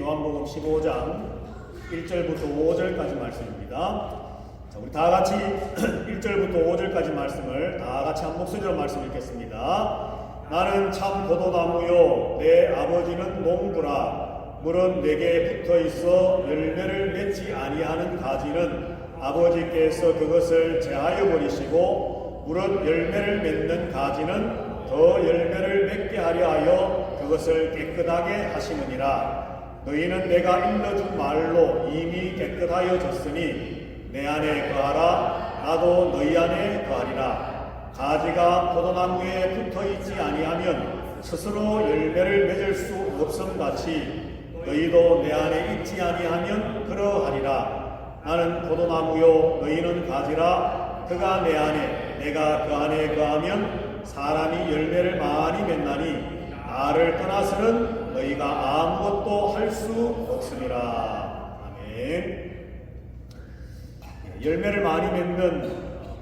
요한복음 15장 1절부터 5절까지 말씀입니다. 자, 우리 다 같이 1절부터 5절까지 말씀을 다 같이 한 목소리로 말씀 읽겠습니다. 나는 참 포도나무요 내 아버지는 농부라. 물은 내게 붙어 있어 열매를 맺지 아니하는 가지는 아버지께서 그것을 제하여 버리시고 물은 열매를 맺는 가지는 더 열매를 맺게 하려 하여 그것을 깨끗하게 하시느니라. 너희는 내가 일러준 말로 이미 깨끗하여졌으니 내 안에 거하라. 나도 너희 안에 거하리라. 가지가 포도나무에 붙어있지 아니하면 스스로 열매를 맺을 수 없음같이 너희도 내 안에 있지 아니하면 그러하리라. 나는 포도나무요 너희는 가지라. 그가 내 안에 내가 그 안에 거하면 사람이 열매를 많이 맺나니 나를 떠나서는 너희가 아무것도 할 수 없으리라. 아멘. 열매를 많이 맺는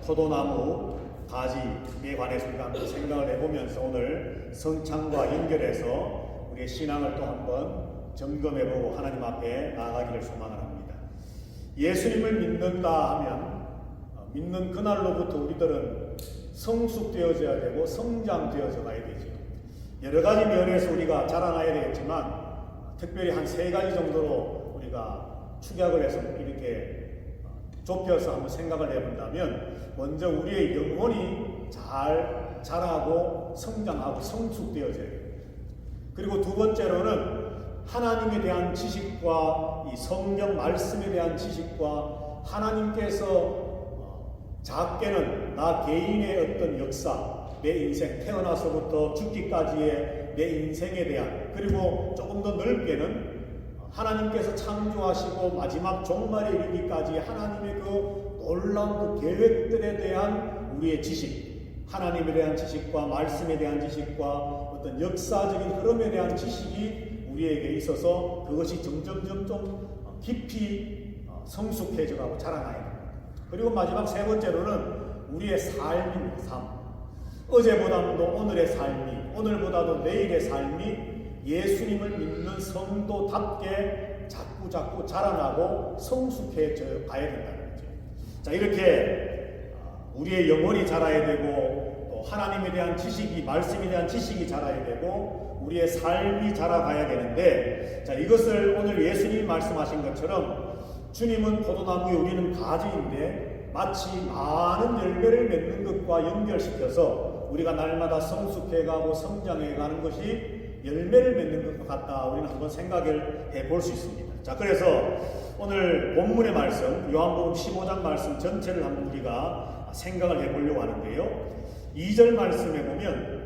포도나무 가지에 관해서 우리가 한번 생각을 해보면서 오늘 성찬과 연결해서 우리의 신앙을 또 한번 점검해보고 하나님 앞에 나아가기를 소망을 합니다. 예수님을 믿는다 하면 믿는 그날로부터 우리들은 성숙되어져야 되고 성장되어져 가야 되죠. 여러 가지 면에서 우리가 자라나야 되겠지만 특별히 한 세 가지 정도로 우리가 축약을 해서 이렇게 좁혀서 한번 생각을 해본다면 먼저 우리의 영혼이 잘 자라고 성장하고 성숙되어져야 돼요. 그리고 두 번째로는 하나님에 대한 지식과 이 성경 말씀에 대한 지식과 하나님께서 작게는 나 개인의 어떤 역사, 내 인생 태어나서부터 죽기까지의 내 인생에 대한, 그리고 조금 더 넓게는 하나님께서 창조하시고 마지막 종말에 이르기까지 하나님의 그 놀라운 그 계획들에 대한 우리의 지식, 하나님에 대한 지식과 말씀에 대한 지식과 어떤 역사적인 흐름에 대한 지식이 우리에게 있어서 그것이 점점 깊이 성숙해져가고 자라나야 됩니다. 그리고 마지막 세 번째로는 우리의 삶입니다. 삶. 어제보다도 오늘의 삶이, 오늘보다도 내일의 삶이 예수님을 믿는 성도답게 자꾸 자라나고 성숙해져 가야 된다는 거죠. 자, 이렇게 우리의 영혼이 자라야 되고 또 하나님에 대한 지식이, 말씀에 대한 지식이 자라야 되고 우리의 삶이 자라가야 되는데, 자, 이것을 오늘 예수님이 말씀하신 것처럼 주님은 포도나무에 우리는 가지인데 마치 많은 열매를 맺는 것과 연결시켜서 우리가 날마다 성숙해가고 성장해가는 것이 열매를 맺는 것과 같다. 우리는 한번 생각을 해볼 수 있습니다. 자, 그래서 오늘 본문의 말씀, 요한복음 15장 말씀 전체를 한번 우리가 생각을 해보려고 하는데요. 2절 말씀에 보면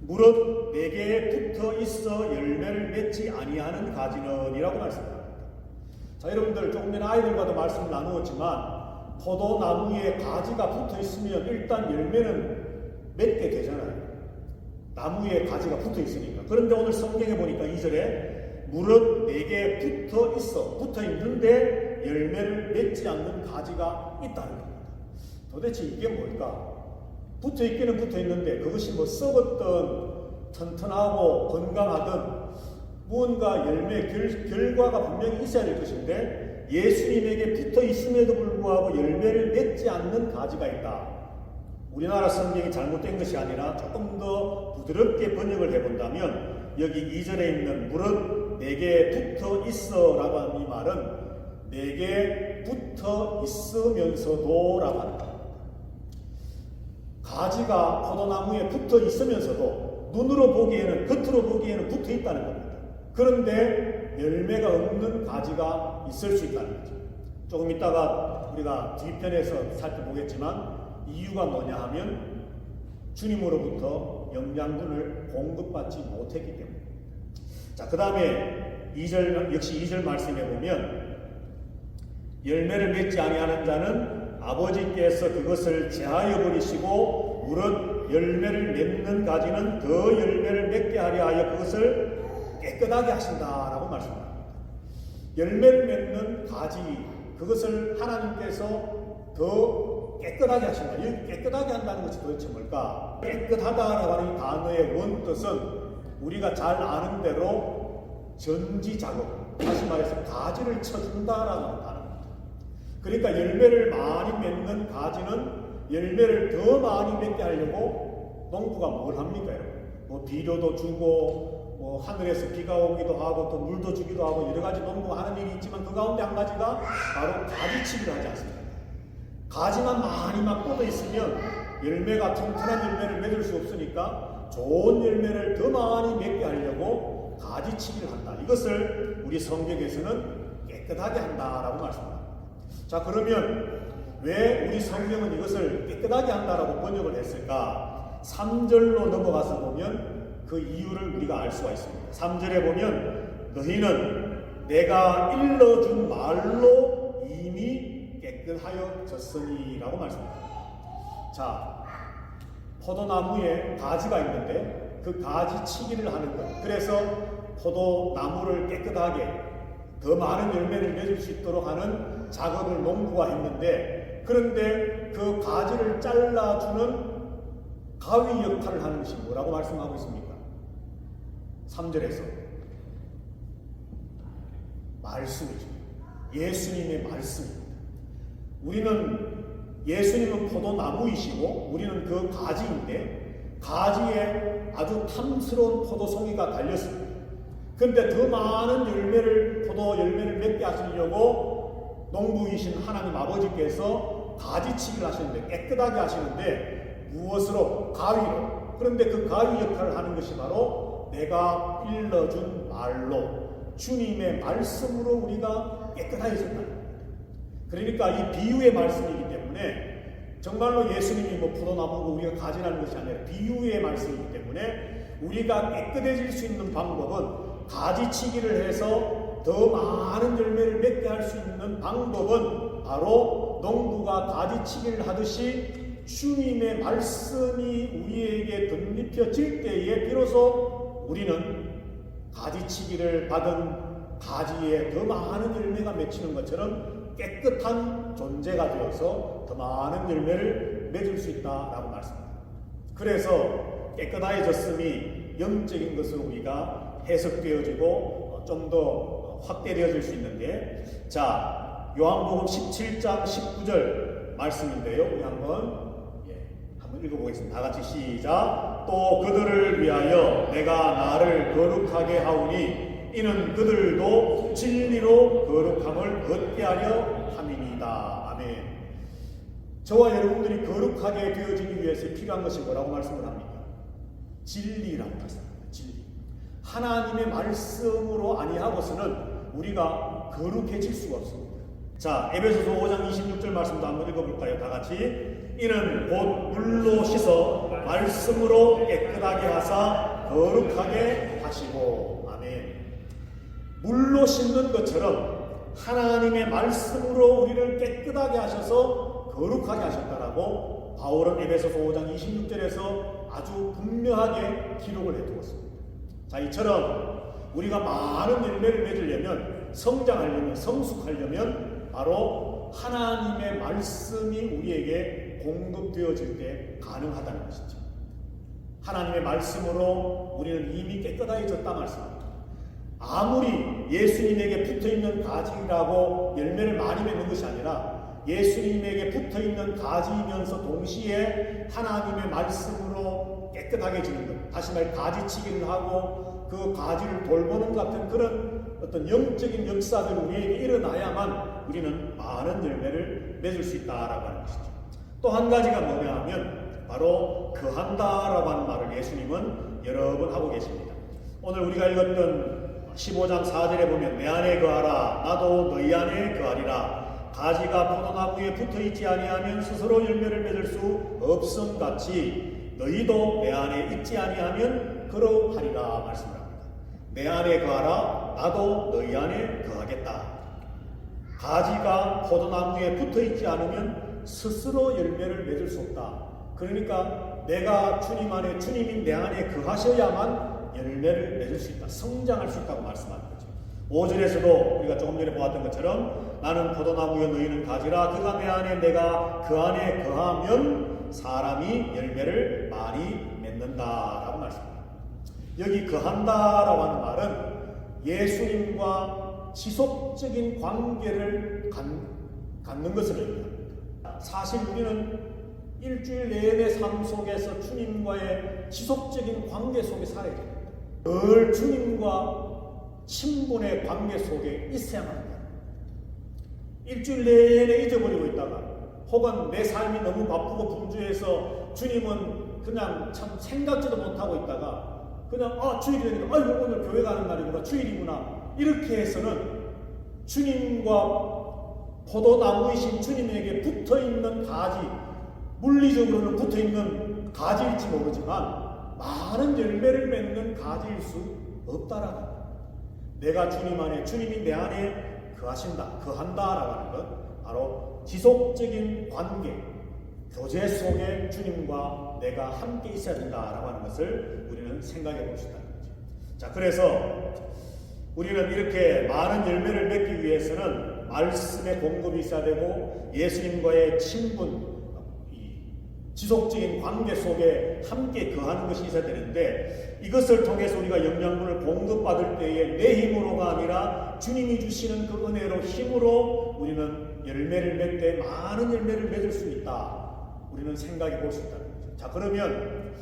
무릇 내게 붙어 있어 열매를 맺지 아니하는 가지는 이라고 말씀합니다. 자, 여러분들 조금 전에 아이들과도 말씀을 나누었지만 포도나무에 가지가 붙어 있으면 일단 열매는 맺게 되잖아요. 나무에 가지가 붙어 있으니까. 그런데 오늘 성경에 보니까 2절에 무릇 내게 붙어 있는데 열매를 맺지 않는 가지가 있다는 겁니다. 도대체 이게 뭘까? 붙어 있기는 붙어 있는데 그것이 뭐 썩었던 튼튼하고 건강하던 무언가 열매 결과가 분명히 있어야 될 것인데 예수님에게 붙어 있음에도 불구하고 열매를 맺지 않는 가지가 있다. 우리나라 성경이 잘못된 것이 아니라 조금 더 부드럽게 번역을 해본다면 여기 2절에 있는 무릇 내게 붙어 있어 라고 하는 이 말은 내게 붙어 있으면서도 라고 하는 겁니다. 가지가 포도나무에 붙어 있으면서도 눈으로 보기에는, 겉으로 보기에는 붙어 있다는 겁니다. 그런데 열매가 없는 가지가 있을 수 있다는 거죠. 조금 이따가 우리가 뒤편에서 살펴보겠지만 이유가 뭐냐 하면 주님으로부터 영양분을 공급받지 못했기 때문에. 자, 그 다음에 2절, 역시 2절 말씀에 보면 열매를 맺지 아니하는 자는 아버지께서 그것을 제하여 버리시고 무릇 열매를 맺는 가지는 더 열매를 맺게 하려 하여 그것을 깨끗하게 하신다라고 말씀합니다. 열매를 맺는 가지, 그것을 하나님께서 더 깨끗하게 하신다. 이 깨끗하게 한다는 것이 도대체 뭘까? 깨끗하다라고 하는 이 단어의 원뜻은 우리가 잘 아는 대로 전지 작업, 다시 말해서 가지를 쳐준다라는 단어입니다. 그러니까 열매를 많이 맺는 가지는 열매를 더 많이 맺게 하려고 농부가 뭘 합니까? 뭐 비료도 주고 뭐 하늘에서 비가 오기도 하고 또 물도 주기도 하고 여러 가지 농부가 하는 일이 있지만 그 가운데 한 가지가 바로 가지치기를 하지 않습니까? 가지만 많이 막 뻗어 있으면 열매가 튼튼한 열매를 맺을 수 없으니까 좋은 열매를 더 많이 맺게 하려고 가지치기를 한다. 이것을 우리 성경에서는 깨끗하게 한다라고 말씀합니다. 자, 그러면 왜 우리 성경은 이것을 깨끗하게 한다라고 번역을 했을까? 3절로 넘어가서 보면 그 이유를 우리가 알 수가 있습니다. 3절에 보면 너희는 내가 일러준 말로 이미 깨끗하여졌으니 라고 말씀합니다. 자, 포도나무에 가지가 있는데 그 가지치기를 하는 것. 그래서 포도나무를 깨끗하게 더 많은 열매를 맺을 수 있도록 하는 작업을 농부가 했는데, 그런데 그 가지를 잘라주는 가위 역할을 하는 것이 뭐라고 말씀하고 있습니까? 3절에서 말씀이죠. 예수님의 말씀입니다. 예수님은 포도나무이시고 우리는 그 가지인데 가지에 아주 탐스러운 포도송이가 달렸습니다. 그런데 더 많은 포도 열매를 맺게 하시려고 농부이신 하나님 아버지께서 가지치기를 하시는데, 깨끗하게 하시는데 무엇으로? 가위로. 그런데 그 가위 역할을 하는 것이 바로 내가 일러준 말로, 주님의 말씀으로 우리가 깨끗해졌다. 그러니까 이 비유의 말씀이기 때문에 정말로 예수님이 포도나무고 우리가 가지라는 것이 아니라 비유의 말씀이기 때문에 우리가 깨끗해질 수 있는 방법은, 가지치기를 해서 더 많은 열매를 맺게 할 수 있는 방법은 바로 농부가 가지치기를 하듯이 주님의 말씀이 우리에게 덧입혀질 때에 비로소 우리는 가지치기를 받은 가지에 더 많은 열매가 맺히는 것처럼 깨끗한 존재가 되어서 더 많은 열매를 맺을 수 있다라고 말씀합니다. 그래서 깨끗해졌음이 영적인 것으로 우리가 해석되어지고 좀 더 확대되어질 수 있는데, 자, 요한복음 17장 19절 말씀인데요. 우리 한번 읽어보겠습니다. 다 같이 시작. 또 그들을 위하여 내가 나를 거룩하게 하오니 이는 그들도 진리로 거룩함을 얻게 하려 함이니이다. 아멘. 저와 여러분들이 거룩하게 되어지기 위해서 필요한 것이 뭐라고 말씀을 합니까? 진리라고 말씀합니다. 진리. 하나님의 말씀으로 아니하고서는 우리가 거룩해질 수가 없습니다. 자, 에베소서 5장 26절 말씀도 한번 읽어볼까요? 다 같이. 이는 곧 물로 씻어 말씀으로 깨끗하게 하사 거룩하게 하시고. 아멘. 물로 씻는 것처럼 하나님의 말씀으로 우리를 깨끗하게 하셔서 거룩하게 하셨다라고 바울은 에베소서 5장 26절에서 아주 분명하게 기록을 해두었습니다. 자, 이처럼 우리가 많은 열매를 맺으려면, 성장하려면, 성숙하려면 바로 하나님의 말씀이 우리에게 공급되어질 때 가능하다는 것이죠. 하나님의 말씀으로 우리는 이미 깨끗해졌다 말씀합니다. 아무리 예수님에게 붙어있는 가지라고 열매를 많이 맺는 것이 아니라 예수님에게 붙어있는 가지이면서 동시에 하나님의 말씀으로 깨끗하게 지는 것, 다시 말해 가지치기를 하고 그 가지를 돌보는 같은 그런 어떤 영적인 역사들이 우리에게 일어나야만 우리는 많은 열매를 맺을 수 있다라고 하는 것이죠. 또 한 가지가 뭐냐 하면 바로 거한다라고 하는 말을 예수님은 여러 번 하고 계십니다. 오늘 우리가 읽었던 15장 4절에 보면 내 안에 거하라 나도 너희 안에 거하리라. 가지가 포도나무에 붙어있지 아니하면 스스로 열매를 맺을 수 없음 같이 너희도 내 안에 있지 아니하면 그러하리라 말씀합니다. 내 안에 거하라 나도 너희 안에 거하겠다. 가지가 포도나무에 붙어있지 않으면 스스로 열매를 맺을 수 없다. 그러니까 내가 주님 안에, 주님이 내 안에 거하셔야만 열매를 맺을 수 있다. 성장할 수 있다고 말씀하는 거죠. 5절에서도 우리가 조금 전에 보았던 것처럼 나는 포도나무여 너희는 가지라. 그가 내 안에 내가 그 안에 거하면 사람이 열매를 많이 맺는다라고 말씀합니다. 여기 거한다라고 하는 말은 예수님과 지속적인 관계를 갖는 것을 의미합니다. 사실 우리는 일주일 내내 삶 속에서 주님과의 지속적인 관계 속에 살아야 됩니다. 늘 주님과 친분의 관계 속에 있어야만 합니다. 일주일 내내 잊어버리고 있다가 혹은 내 삶이 너무 바쁘고 분주해서 주님은 그냥 참 생각지도 못하고 있다가 그냥 주일이 되니까 아이고 오늘 교회 가는 날이구나 주일이구나 이렇게 해서는 주님과 포도나무이신 주님에게 붙어있는 가지, 물리적으로는 붙어있는 가지일지 모르지만 많은 열매를 맺는 가지일 수 없다라는 것. 내가 주님 안에, 주님이 내 안에 거한다라고 하는 것, 바로 지속적인 관계, 교제 속에 주님과 내가 함께 있어야 된다라고 하는 것을 우리는 생각해 볼 수 있다는 거죠. 자, 그래서 우리는 이렇게 많은 열매를 맺기 위해서는 말씀의 공급이 있어야 되고 예수님과의 친분, 지속적인 관계 속에 함께 거하는 것이 있어야 되는데 이것을 통해서 우리가 영양분을 공급받을 때에 내 힘으로가 아니라 주님이 주시는 그 은혜로 힘으로 우리는 열매를 맺되 많은 열매를 맺을 수 있다. 우리는 생각해 볼 수 있다는 거죠. 자, 그러면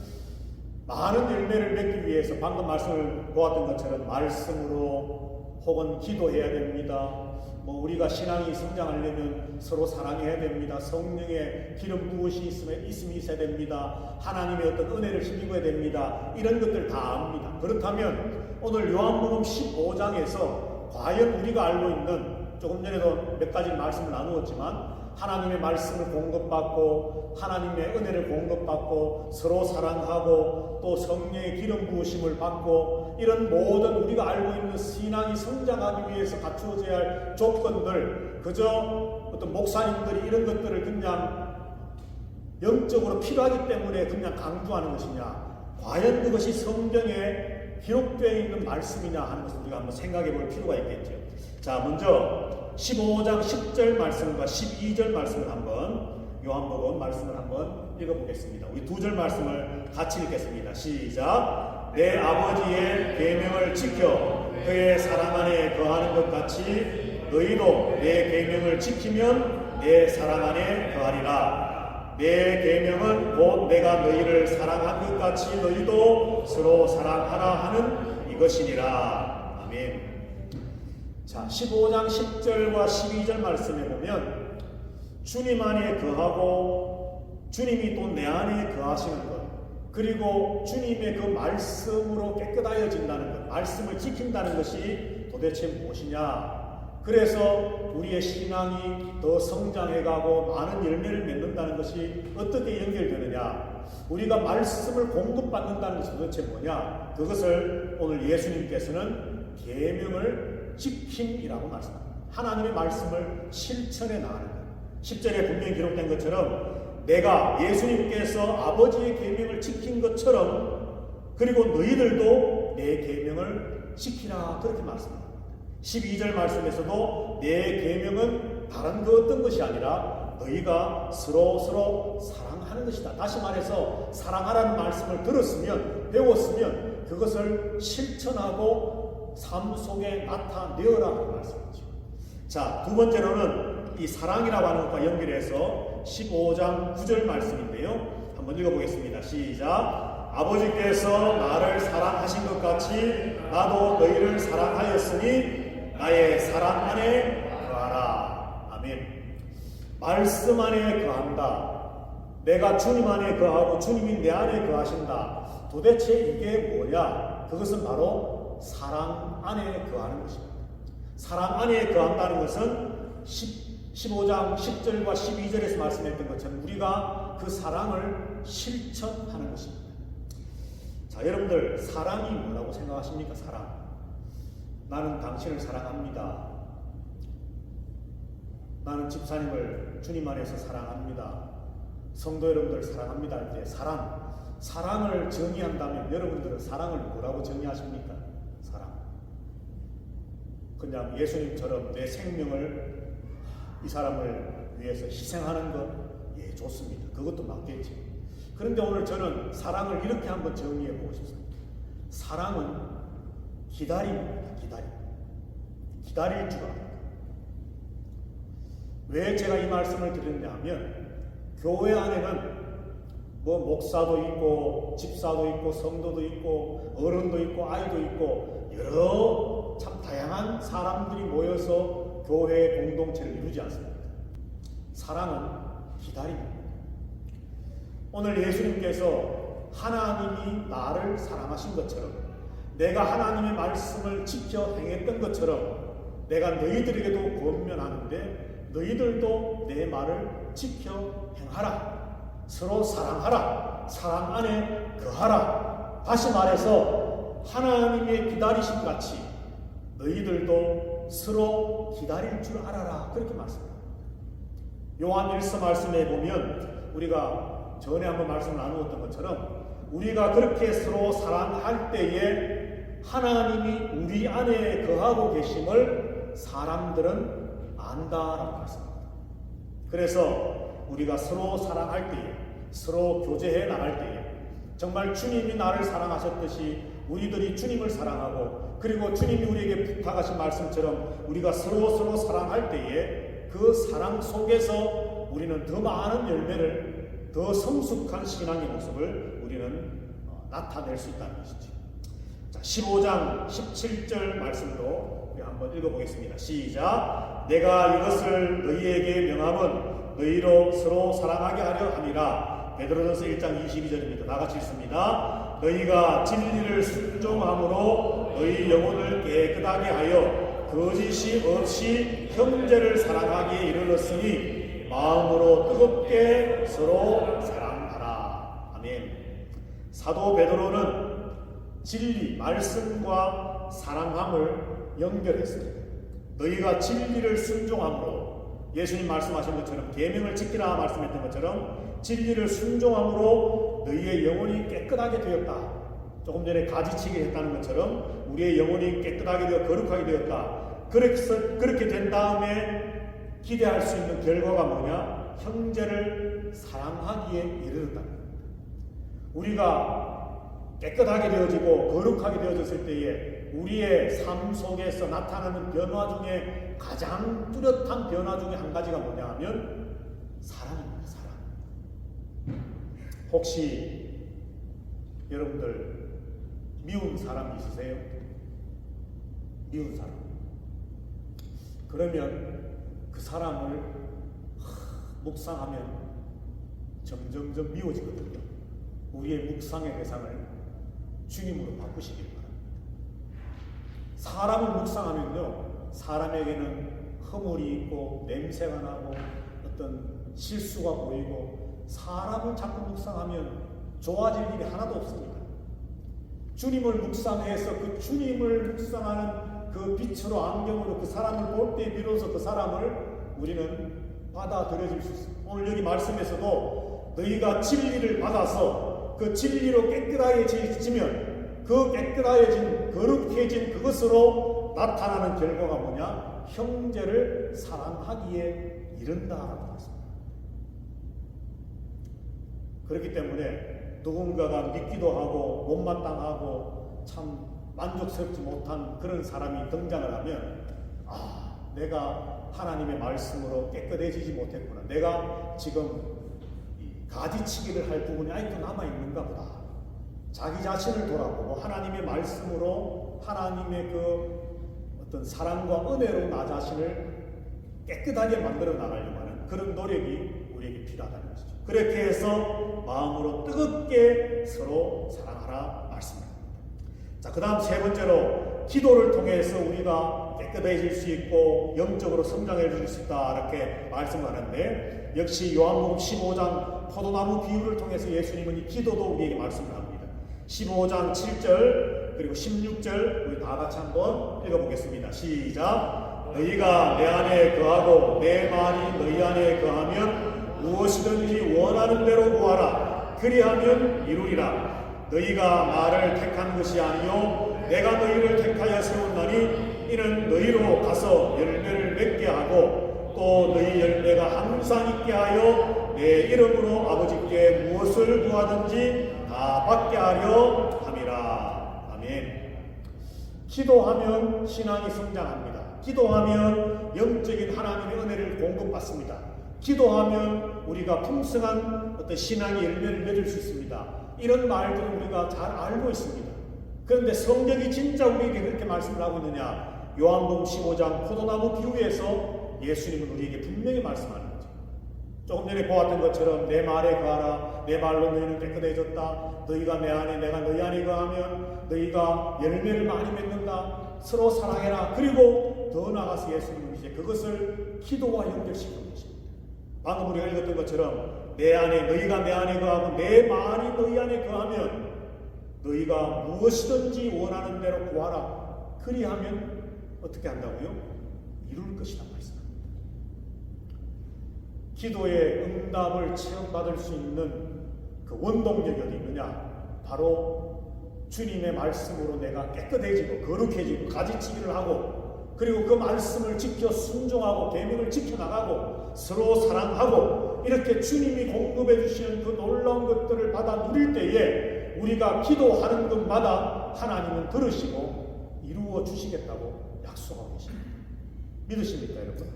많은 열매를 맺기 위해서 방금 말씀을 보았던 것처럼 말씀으로 혹은 기도해야 됩니다. 우리가 신앙이 성장하려면 서로 사랑해야 됩니다. 성령의 기름 부으시 있음이 있어야 됩니다. 하나님의 어떤 은혜를 힘입어야 됩니다. 이런 것들 다 압니다. 그렇다면 오늘 요한복음 15장에서 과연 우리가 알고 있는 조금 전에도 몇 가지 말씀을 나누었지만 하나님의 말씀을 공급받고 하나님의 은혜를 공급받고 서로 사랑하고 또 성령의 기름 부으심을 받고 이런 모든 우리가 알고 있는 신앙이 성장하기 위해서 갖추어져야 할 조건들 그저 어떤 목사님들이 이런 것들을 그냥 영적으로 필요하기 때문에 그냥 강조하는 것이냐 과연 그것이 성경에 기록되어 있는 말씀이냐 하는 것을 우리가 한번 생각해 볼 필요가 있겠죠. 자, 먼저 15장 10절 말씀과 12절 말씀을 한번 요한복음 말씀을 한번 읽어보겠습니다. 우리 두 절 말씀을 같이 읽겠습니다. 시작. 내 아버지의 계명을 지켜 그의 사랑 안에 거하는 것 같이 너희도 내 계명을 지키면 내 사랑 안에 거하리라. 내 계명은 곧 내가 너희를 사랑한 것 같이 너희도 서로 사랑하라 하는 이것이니라. 아멘. 자, 15장 10절과 12절 말씀에 보면 주님 안에 거하고 주님이 또 내 안에 거하시는 것 그리고 주님의 그 말씀으로 깨끗하여진다는 것 말씀을 지킨다는 것이 도대체 무엇이냐. 그래서 우리의 신앙이 더 성장해가고 많은 열매를 맺는다는 것이 어떻게 연결되느냐. 우리가 말씀을 공급받는다는 것이 도대체 뭐냐. 그것을 오늘 예수님께서는 계명을 지킴이라고 말씀합니다. 하나님의 말씀을 실천해 나가는 것. 10절에 분명히 기록된 것처럼 내가 예수님께서 아버지의 계명을 지킨 것처럼 그리고 너희들도 내 계명을 지키라 그렇게 말씀합니다. 12절 말씀에서도 내 계명은 다른 그 어떤 것이 아니라 너희가 서로 사랑하는 것이다. 다시 말해서 사랑하라는 말씀을 들었으면 배웠으면 그것을 실천하고 삶 속에 나타내어라는 말씀이죠. 자, 두 번째로는 이 사랑이라고 하는 것과 연결해서 15장 9절 말씀인데요. 한번 읽어보겠습니다. 시작. 아버지께서 나를 사랑하신 것 같이 나도 너희를 사랑하였으니 나의 사랑 안에 거하라. 아멘. 말씀 안에 거한다. 내가 주님 안에 거하고 주님이 내 안에 거하신다. 도대체 이게 뭐냐? 그것은 바로 사랑 안에 거하는 것입니다. 사랑 안에 거한다는 것은 15장 10절과 12절에서 말씀했던 것처럼 우리가 그 사랑을 실천하는 것입니다. 자, 여러분들 사랑이 뭐라고 생각하십니까? 사랑. 나는 당신을 사랑합니다. 나는 집사님을 주님 안에서 사랑합니다. 성도 여러분들 사랑합니다 할 때 사랑을 정의한다면 여러분들은 사랑을 뭐라고 정의하십니까? 사랑. 그냥 예수님처럼 내 생명을 이 사람을 위해서 희생하는 것, 예, 좋습니다. 그것도 맞겠죠. 그런데 오늘 저는 사랑을 이렇게 한번 정의해 보고 싶습니다. 사랑은 기다림입니다. 기다릴 줄 알아요. 왜 제가 이 말씀을 드렸냐 하면 교회 안에는 뭐 목사도 있고 집사도 있고 성도도 있고 어른도 있고 아이도 있고 여러 참 다양한 사람들이 모여서 교회 공동체를 이루지 않습니다. 사랑은 기다립니다. 오늘 예수님께서 하나님이 나를 사랑하신 것처럼 내가 하나님의 말씀을 지켜 행했던 것처럼 내가 너희들에게도 권면하는데 너희들도 내 말을 지켜 행하라. 서로 사랑하라. 사랑 안에 거하라. 다시 말해서 하나님의 기다리심 같이 너희들도 서로 기다릴 줄 알아라. 그렇게 말씀합니다. 요한 1서 말씀에 보면 우리가 전에 한번 말씀을 나누었던 것처럼 우리가 그렇게 서로 사랑할 때에 하나님이 우리 안에 거하고 계심을 사람들은 안다라고 말씀합니다. 그래서 우리가 서로 사랑할 때에 서로 교제해 나갈 때에 정말 주님이 나를 사랑하셨듯이 우리들이 주님을 사랑하고 그리고 주님이 우리에게 부탁하신 말씀처럼 우리가 서로 사랑할 때에 그 사랑 속에서 우리는 더 많은 열매를 더 성숙한 신앙의 모습을 우리는 나타낼 수 있다는 것이죠. 자, 15장 17절 말씀으로 우리 한번 읽어보겠습니다. 시작. 내가 이것을 너희에게 명함은 너희로 서로 사랑하게 하려 함이라. 베드로전서 1장 22절입니다. 다 같이 읽습니다. 너희가 진리를 순종함으로 너희 영혼을 깨끗하게 하여 거짓이 없이 형제를 사랑하기에 이르렀으니 마음으로 뜨겁게 서로 사랑하라. 아멘. 사도 베드로는 진리, 말씀과 사랑함을 연결했습니다. 너희가 진리를 순종함으로 예수님 말씀하신 것처럼 계명을 지키라 말씀했던 것처럼 진리를 순종함으로 너희의 영혼이 깨끗하게 되었다. 조금 전에 가지치기 했다는 것처럼 우리의 영혼이 깨끗하게 되어 거룩하게 되었다. 그렇게 된 다음에 기대할 수 있는 결과가 뭐냐? 형제를 사랑하기에 이르렀다. 우리가 깨끗하게 되어지고 거룩하게 되어졌을 때에 우리의 삶 속에서 나타나는 변화 중에 가장 뚜렷한 변화 중에 한 가지가 뭐냐 하면 사랑입니다. 사랑. 혹시 여러분들 미운 사람 있으세요? 미운 사람. 그러면 그 사람을 묵상하면 점점점 미워지거든요. 우리의 묵상의 대상을 주님으로 바꾸시길 바랍니다. 사람을 묵상하면요, 사람에게는 허물이 있고 냄새가 나고 어떤 실수가 보이고 사람을 자꾸 묵상하면 좋아질 일이 하나도 없습니다. 주님을 묵상해서 그 주님을 묵상하는 그 빛으로 안경으로 그 사람을 볼 때 비로소 그 사람을 우리는 받아들여질 수 있습니다. 오늘 여기 말씀에서도 너희가 진리를 받아서 그 진리로 깨끗해지면 그 깨끗해진 거룩해진 그것으로 나타나는 결과가 뭐냐? 형제를 사랑하기에 이른다라고 했습니다. 그렇기 때문에 누군가가 믿기도 하고 못마땅하고 참 만족스럽지 못한 그런 사람이 등장을 하면 내가 하나님의 말씀으로 깨끗해지지 못했구나. 내가 지금 가지치기를 할 부분이 아직도 남아있는가 보다. 자기 자신을 돌아보고 하나님의 말씀으로 하나님의 그 어떤 사랑과 은혜로 나 자신을 깨끗하게 만들어 나가려고 하는 그런 노력이 우리에게 필요하다는 것이죠. 그렇게 해서 마음으로 뜨겁게 서로 사랑하라 말씀입니다. 자, 그 다음 세 번째로 기도를 통해서 우리가 깨끗해질 수 있고 영적으로 성장해 줄 수 있다 이렇게 말씀하는데 역시 요한복음 15장 포도나무 비유를 통해서 예수님은 이 기도도 우리에게 말씀을 합니다. 15장 7절 그리고 16절 우리 다 같이 한번 읽어보겠습니다. 시작. 너희가 내 안에 거하고 내 말이 너희 안에 거하면 무엇이든지 원하는 대로 구하라. 그리하면 이루리라. 너희가 나를 택한 것이 아니요 내가 너희를 택하여 세웠나니 이는 너희로 가서 열매를 맺게 하고 또 너희 열매가 항상 있게 하여 내 이름으로 아버지께 무엇을 구하든지 다 받게 하려 함이라. 아멘. 기도하면 신앙이 성장합니다. 기도하면 영적인 하나님의 은혜를 공급받습니다. 기도하면 우리가 풍성한 어떤 신앙의 열매를 맺을 수 있습니다. 이런 말들은 우리가 잘 알고 있습니다. 그런데 성경이 진짜 우리에게 그렇게 말씀을 하고 있느냐? 요한복음 15장 포도나무 비유에서 예수님은 우리에게 분명히 말씀하는 거죠. 조금 전에 보았던 것처럼 내 말에 거하라. 내 말로 너희는 깨끗해졌다. 너희가 내 안에 내가 너희 안에 거하면 너희가 열매를 많이 맺는다. 서로 사랑해라. 그리고 더 나아가서 예수님은 이제 그것을 기도와 연결시키는 것입니다. 방금 우리가 읽었던 것처럼 내 안에 너희가 내 안에 거하고 내 말이 너희 안에 거하면 너희가 무엇이든지 원하는 대로 구하라. 그리하면 어떻게 한다고요? 이룰 것이다 말씀합니다. 기도의 응답을 체험받을 수 있는 그 원동력이 어디 있느냐? 바로 주님의 말씀으로 내가 깨끗해지고 거룩해지고 가지치기를 하고 그리고 그 말씀을 지켜 순종하고 계명을 지켜나가고 서로 사랑하고 이렇게 주님이 공급해 주시는 그 놀라운 것들을 받아 누릴 때에 우리가 기도하는 것마다 하나님은 들으시고 이루어 주시겠다고 약속하고 계십니다. 믿으십니까 여러분?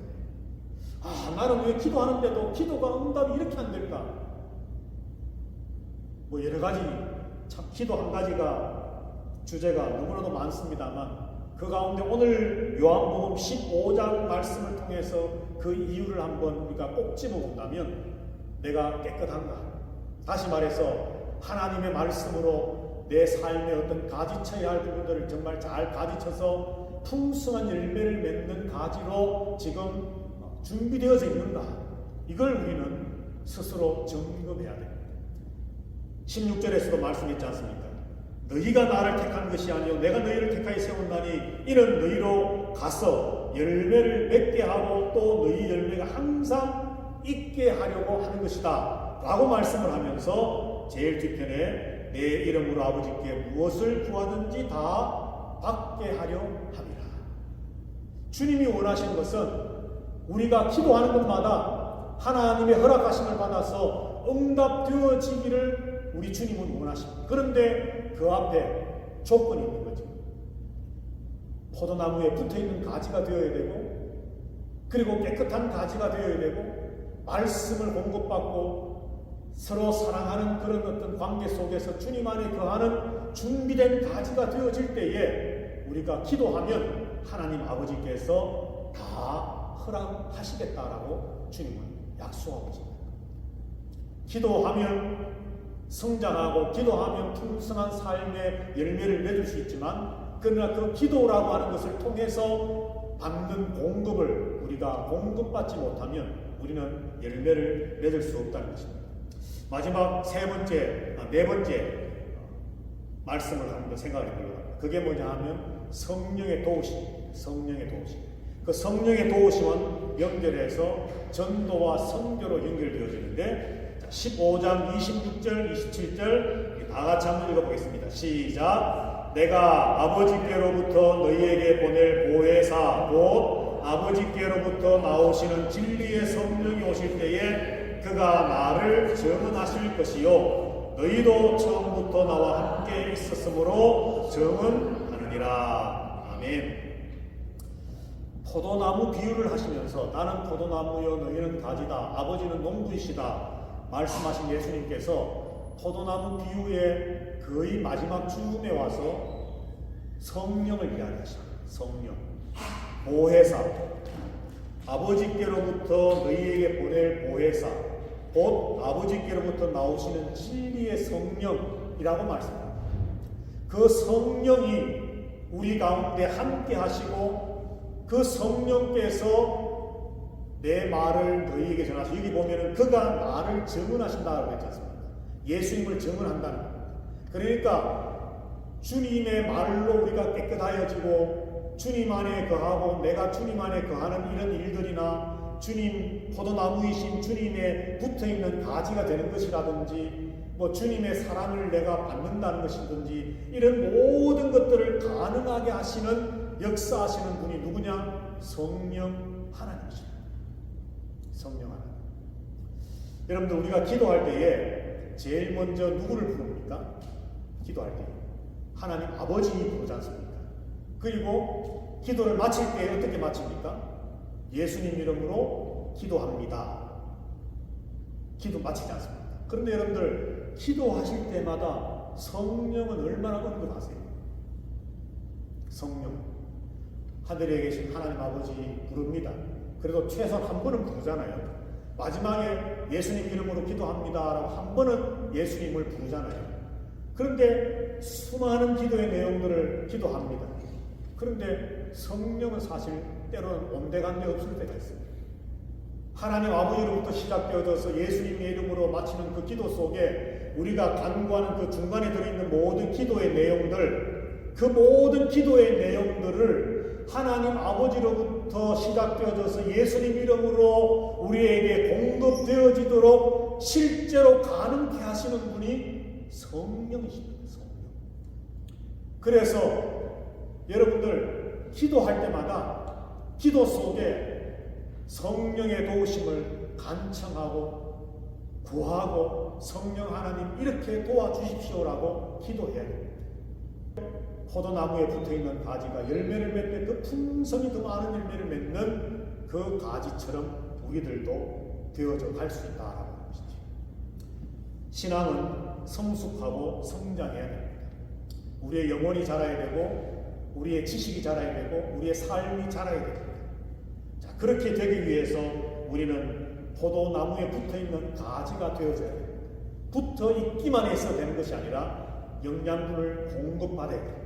나는 왜 기도하는데도 기도가 응답이 이렇게 안 될까? 뭐 여러 가지 참 기도 한 가지가 주제가 너무나도 많습니다만 그 가운데 오늘 요한복음 15장 말씀을 통해서 그 이유를 한번 우리가 꼭 집어본다면 내가 깨끗한가? 다시 말해서 하나님의 말씀으로 내 삶의 어떤 가지쳐야 할 부분들을 정말 잘 가지쳐서 풍성한 열매를 맺는 가지로 지금 준비되어져 있는가? 이걸 우리는 스스로 점검해야 됩니다. 16절에서도 말씀했지 않습니까? 너희가 나를 택한 것이 아니요 내가 너희를 택하여 세운다니 이는 너희로 가서 열매를 맺게 하고 또 너희 열매가 항상 있게 하려고 하는 것이다 라고 말씀을 하면서 제일 뒤편에 내 이름으로 아버지께 무엇을 구하든지 다 받게 하려 함이라. 주님이 원하시는 것은 우리가 기도하는 것마다 하나님의 허락하심을 받아서 응답되어지기를 우리 주님은 원하십니다. 그런데 그 앞에 조건이 있는 거죠. 포도나무에 붙어있는 가지가 되어야 되고 그리고 깨끗한 가지가 되어야 되고 말씀을 공급받고 서로 사랑하는 그런 어떤 관계 속에서 주님 안에 거하는 준비된 가지가 되어질 때에 우리가 기도하면 하나님 아버지께서 다 허락하시겠다라고 주님은 약속하고 있습니다. 기도하면 성장하고 기도하면 풍성한 삶의 열매를 맺을 수 있지만 그러나 그 기도라고 하는 것을 통해서 받는 공급을 우리가 공급받지 못하면 우리는 열매를 맺을 수 없다는 것입니다. 마지막 네 번째 말씀을 한번 생각해 보려고 합니다. 그게 뭐냐 하면 성령의 도우심, 성령의 도우심. 그 성령의 도우심은 연결해서 전도와 선교로 연결되어지는데 15장 26절, 27절 다 같이 한번 읽어보겠습니다. 시작. 내가 아버지께로부터 너희에게 보낼 보혜사 곧 아버지께로부터 나오시는 진리의 성령이 오실 때에 그가 나를 증언하실 것이요 너희도 처음부터 나와 함께 있었으므로 증언하느니라. 아멘. 포도나무 비유를 하시면서 나는 포도나무요 너희는 가지다 아버지는 농부이시다 말씀하신 예수님께서 포도나무 비유의 거의 마지막 쯤에 와서 성령을 이야기하십니다. 성령, 보혜사, 아버지께로부터 너희에게 보낼 보혜사 곧 아버지께로부터 나오시는 진리의 성령이라고 말씀합니다. 그 성령이 우리 가운데 함께 하시고 그 성령께서 내 말을 너희에게 전하시고 여기 보면은 그가 나를 증언하신다고 했지 않습니까? 예수님을 증언한다는 겁니다. 그러니까 주님의 말로 우리가 깨끗하여지고 주님 안에 거하고 내가 주님 안에 거하는 이런 일들이나 주님 포도나무이신 주님에 붙어있는 가지가 되는 것이라든지 뭐 주님의 사랑을 내가 받는다는 것이든지 이런 모든 것들을 가능하게 하시는 역사하시는 분이 누구냐? 성령 하나님이십니다. 성령 하나님. 여러분들 우리가 기도할 때에 제일 먼저 누구를 부릅니까? 기도할 때 하나님 아버지 부르지 않습니까? 그리고 기도를 마칠 때 어떻게 마칩니까? 예수님 이름으로 기도합니다. 기도 마치지 않습니다. 그런데 여러분들 기도하실 때마다 성령은 얼마나 언급하세요? 성령. 하늘에 계신 하나님 아버지 부릅니다. 그래도 최소한 한 번은 부르잖아요. 마지막에 예수님 이름으로 기도합니다 라고 한 번은 예수님을 부르잖아요. 그런데 수많은 기도의 내용들을 기도합니다. 그런데 성령은 사실 때로는 온데간데 없을 때가 있습니다. 하나님 아버지로부터 시작되어져서 예수님의 이름으로 마치는 그 기도 속에 우리가 간구하는 그 중간에 들어있는 모든 기도의 내용들, 그 모든 기도의 내용들을 하나님 아버지로부터 시작되어져서 예수님 이름으로 우리에게 공급되어지도록 실제로 가능케 하시는 분이 성령이십니다. 성령. 그래서 여러분들 기도할 때마다 기도 속에 성령의 도우심을 간청하고 구하고 성령 하나님 이렇게 도와주십시오라고 기도해야 됩니다. 포도나무에 붙어있는 가지가 열매를 맺되 그 풍성이 더 많은 열매를 맺는 그 가지처럼 우리들도 되어져 갈 수 있다라고 하는 것이죠. 신앙은 성숙하고 성장해야 됩니다. 우리의 영혼이 자라야 되고 우리의 지식이 자라야 되고 우리의 삶이 자라야 됩니다. 자, 그렇게 되기 위해서 우리는 포도나무에 붙어있는 가지가 되어져야 됩니다. 붙어 있기만 해서 되는 것이 아니라 영양분을 공급받아야 됩니다.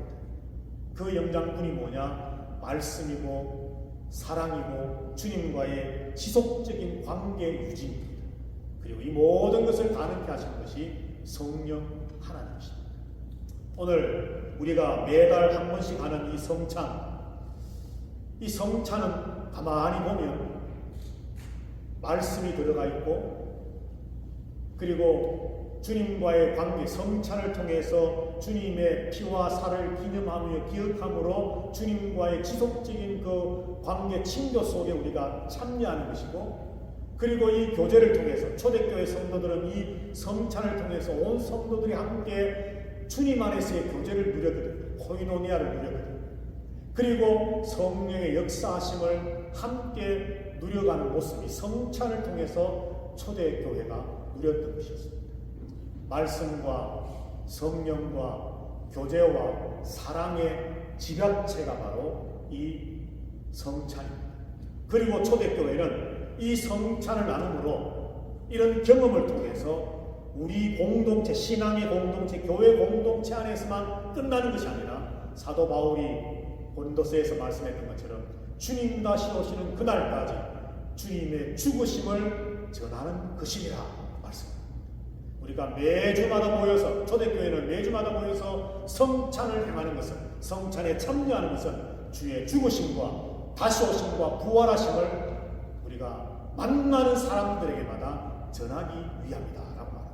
그 영양분이 뭐냐? 말씀이고 사랑이고 주님과의 지속적인 관계 유지입니다. 그리고 이 모든 것을 가능케 하시는 것이 성령 하나님이십니다. 오늘 우리가 매달 한 번씩 하는 이 성찬, 이 성찬은 가만히 보면 말씀이 들어가 있고 그리고 주님과의 관계, 성찬을 통해서 주님의 피와 살을 기념하며 기억함으로 주님과의 지속적인 그 관계, 친교 속에 우리가 참여하는 것이고 그리고 이 교제를 통해서 초대교회 성도들은 이 성찬을 통해서 온 성도들이 함께 주님 안에서의 교제를 누렸거든요. 코이노니아를 누렸거든요. 그리고 성령의 역사하심을 함께 누려가는 모습이 성찬을 통해서 초대교회가 누렸던 것이었습니다. 말씀과 성령과 교제와 사랑의 집약체가 바로 이 성찬입니다. 그리고 초대교회는 이 성찬을 나눔으로 이런 경험을 통해서 우리 공동체, 신앙의 공동체, 교회 공동체 안에서만 끝나는 것이 아니라 사도 바울이 고린도서에서 말씀했던 것처럼 주님 다시 오시는 그날까지 주님의 죽으심을 전하는 것이니라 말씀합니다. 우리가 매주마다 모여서 초대교회는 매주마다 모여서 성찬을 행하는 것은 성찬에 참여하는 것은 주의 죽으심과 다시 오심과 부활하심을 우리가 만나는 사람들에게마다 전하기 위함이다 라고 말합니다.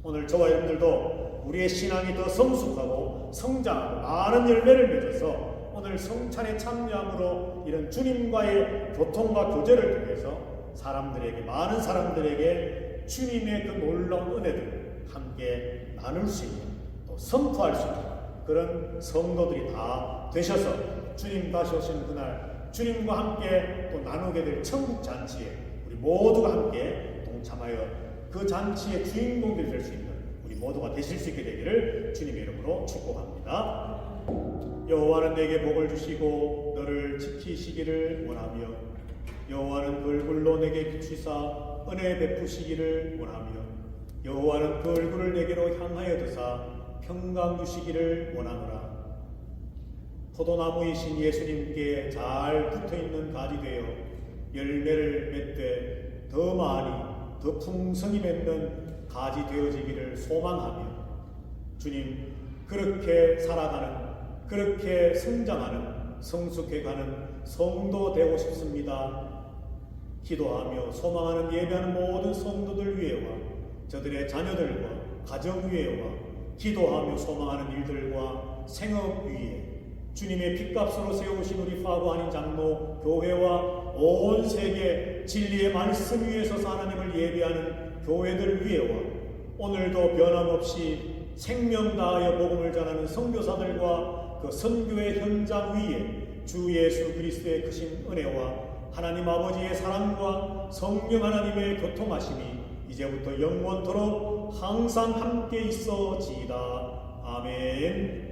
오늘 저와 여러분들도 우리의 신앙이 더 성숙하고 성장하고 많은 열매를 맺어서 오늘 성찬에 참여함으로 이런 주님과의 교통과 교제를 통해서 사람들에게, 많은 사람들에게 주님의 그 놀라운 은혜를 함께 나눌 수 있는, 또 선포할 수 있는 그런 성도들이 다 되셔서 주님 다시 오시는 그날 주님과 함께 또 나누게 될 천국 잔치에 우리 모두가 함께 동참하여 그 잔치의 주인공들이 될 수 있는 우리 모두가 되실 수 있게 되기를 주님의 이름으로 축복합니다. 여호와는 내게 복을 주시고 너를 지키시기를 원하며 여호와는 그 얼굴로 내게 비추사 은혜 베푸시기를 원하며 여호와는 그 얼굴을 내게로 향하여 드사 평강 주시기를 원하노라. 포도나무이신 예수님께 잘 붙어있는 가지 되어 열매를 맺되 더 많이 더 풍성히 맺는 가지 되어지기를 소망하며 주님 그렇게 살아가는, 그렇게 성장하는, 성숙해가는 성도 되고 싶습니다. 기도하며 소망하는 예배하는 모든 성도들 위에와 저들의 자녀들과 가정 위에와 기도하며 소망하는 일들과 생업 위에 주님의 핏값으로 세우신 우리 파고 아닌 장로 교회와 온 세계 진리의 말씀 위에 서서 하나님을 예배하는 교회들 위에와 오늘도 변함없이 생명 다하여 복음을 전하는 선교사들과 그 선교의 현장 위에 주 예수 그리스도의 크신 은혜와 하나님 아버지의 사랑과 성령 하나님의 교통하심이 이제부터 영원토록 항상 함께 있어지이다. 아멘.